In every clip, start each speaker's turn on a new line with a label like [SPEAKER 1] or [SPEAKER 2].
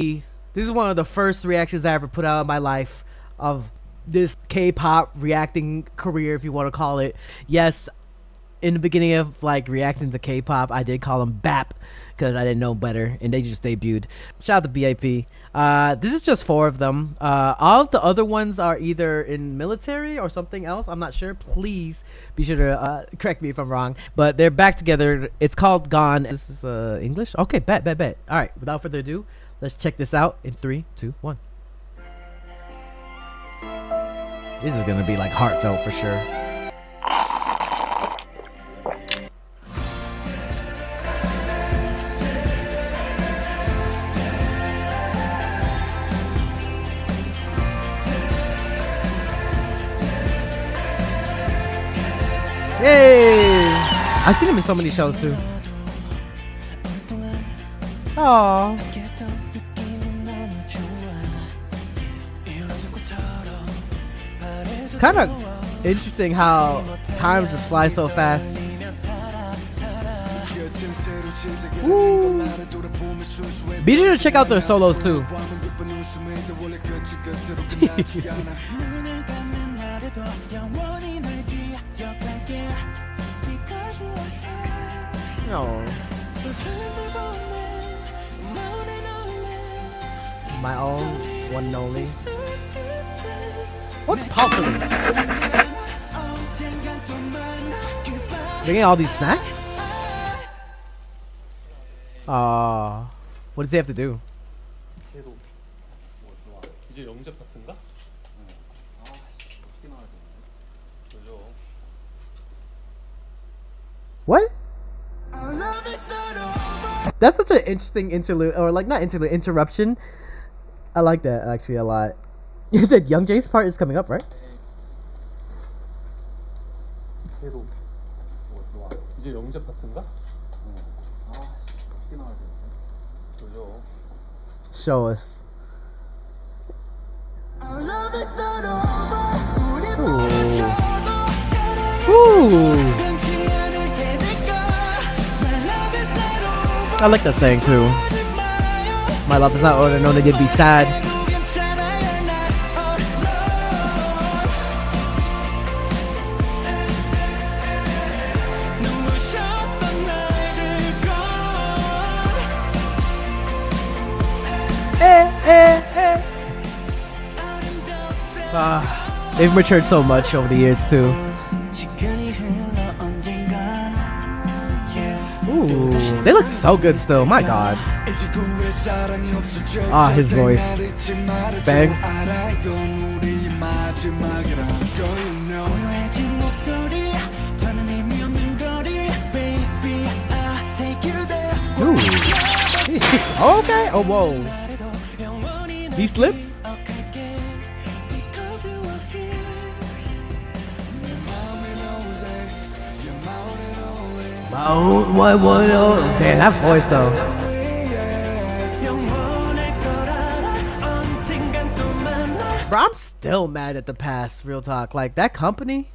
[SPEAKER 1] This is one of the first reactions I ever put out in my life of this K-pop reacting career, if you want to call it. Yes, in the beginning of like reacting to K-pop, I did call them BAP because I didn't know better, and they just debuted. Shout out to BAP. This is just 4 of them. All of the other ones are either in military or something else. I'm not sure. Please be sure to correct me if I'm wrong. But they're back together. It's called Gone. This is English. Okay, bet. All right. Without further ado, let's check this out in 3, 2, 1. This is gonna be like heartfelt for sure. Yay! I've seen him in so many shows too. Aww. It's kind of interesting how time just flies so fast. Woo. Be sure to check out their solos too. Oh. My own one and only. What's popping? Bringing all these snacks? What does he have to do?
[SPEAKER 2] 이제 영재 파트인가?
[SPEAKER 1] What? That's such an interesting interlude, or like not interlude, interruption. I like that actually a lot. You said Young J's part is coming up, right?
[SPEAKER 2] 이제 영재 파트인가?
[SPEAKER 1] Show us. Ooh. I like that saying too. My love is not ordered, no, they did be sad. They've matured so much over the years too. Ooh, they look so good still. My God. Ah, his voice. Bangs. Ooh. Okay. Oh, whoa. He slipped. Oh, what? Man, that voice though. Bro, I'm still mad at the past, real talk. Like, that company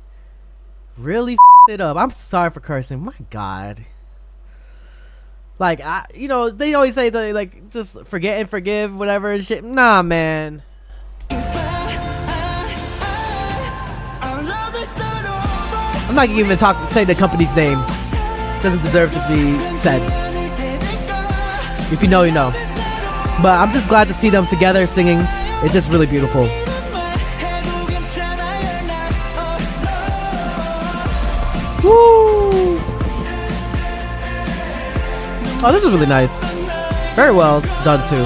[SPEAKER 1] really f***ed it up. I'm sorry for cursing. My God. Like, you know, they always say that, like, just forget and forgive, whatever and shit. Nah, man. I'm not even say the company's name. Doesn't deserve to be said. If you know, you know. But I'm just glad to see them together singing. It's just really beautiful. Woo! Oh, this is really nice. Very well done too.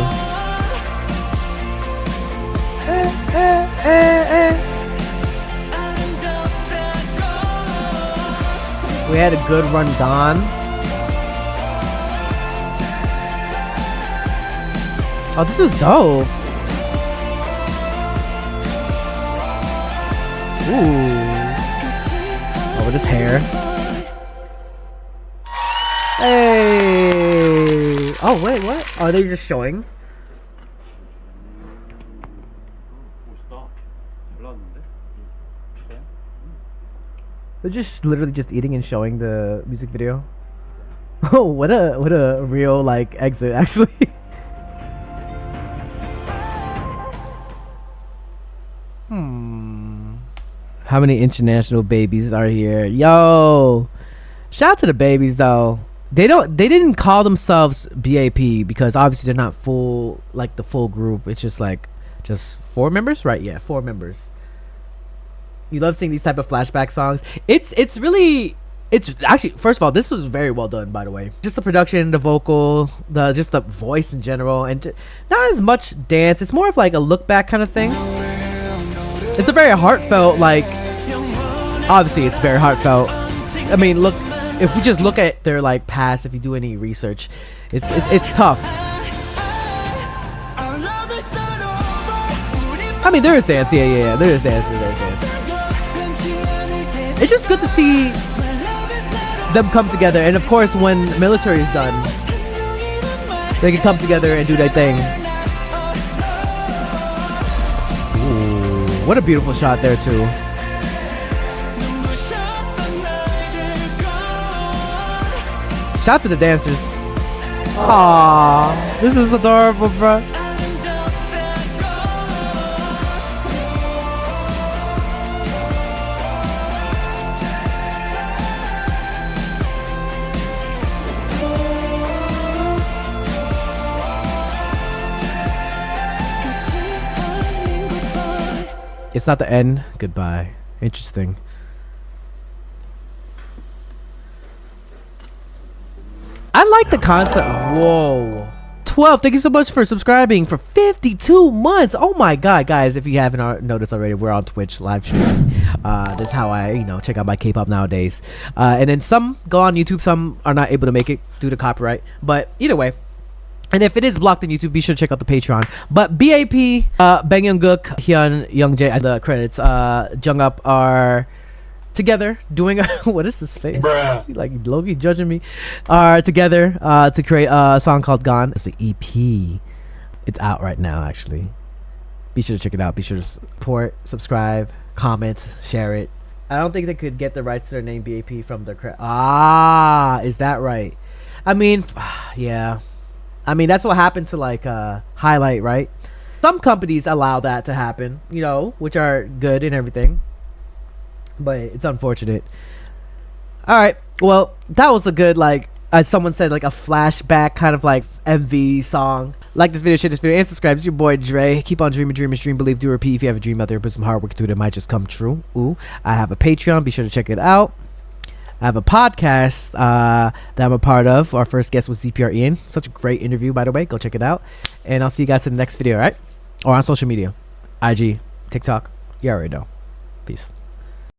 [SPEAKER 1] We had a good run gone. Oh, this is dope. Ooh. Oh, with his hair. Hey. Oh, wait, what? Are they just showing? They're just literally just eating and showing the music video. Oh, what a real like exit actually. How many international babies are here? Yo, shout out to the babies though. They didn't call themselves BAP because obviously they're not full, like the full group. It's just like just 4 members, right? Yeah, 4 members. You love seeing these type of flashback songs. It's actually, first of all, this was very well done, by the way. Just the production, the vocal, just the voice in general, and not as much dance. It's more of like a look back kind of thing. It's a very heartfelt, like, obviously it's very heartfelt. I mean, look, if we just look at their like past, if you do any research, it's tough. I mean, there is dance, yeah, there is dance, It's just good to see them come together, and of course, when military is done, they can come together and do their thing. Ooh, what a beautiful shot there too. Shout out to the dancers. Aww, this is adorable, bro. It's not the end. Goodbye. Interesting. I like the concept. Whoa. 12. Thank you so much for subscribing for 52 months. Oh my god, guys. If you haven't noticed already, we're on Twitch live streaming. That's how I, check out my K-pop nowadays. And then some go on YouTube. Some are not able to make it due to copyright. But either way. And if it is blocked on YouTube, be sure to check out the Patreon. But BAP, Bangyungguk, Hyun, Youngjae, and the credits, Jung-up are together doing what is this face? Bruh. Like Loki judging me. Are together to create a song called Gone. It's the EP. It's out right now, actually. Be sure to check it out. Be sure to support, subscribe, comment, share it. I don't think they could get the rights to their name BAP from the is that right? I mean, yeah. I mean, that's what happened to like Highlight, right? Some companies allow that to happen, which are good and everything. But it's unfortunate. All right. Well, that was a good, like, as someone said, like a flashback kind of like MV song. Like this video, share this video, and subscribe. It's your boy Dre. Keep on dreaming, dreamers, dream, believe, do, repeat. If you have a dream out there, put some hard work into it, it might just come true. Ooh. I have a Patreon. Be sure to check it out. I have a podcast that I'm a part of. Our first guest was DPR Ian. Such a great interview, by the way. Go check it out. And I'll see you guys in the next video, all right? Or on social media. IG, TikTok. You already know. Peace.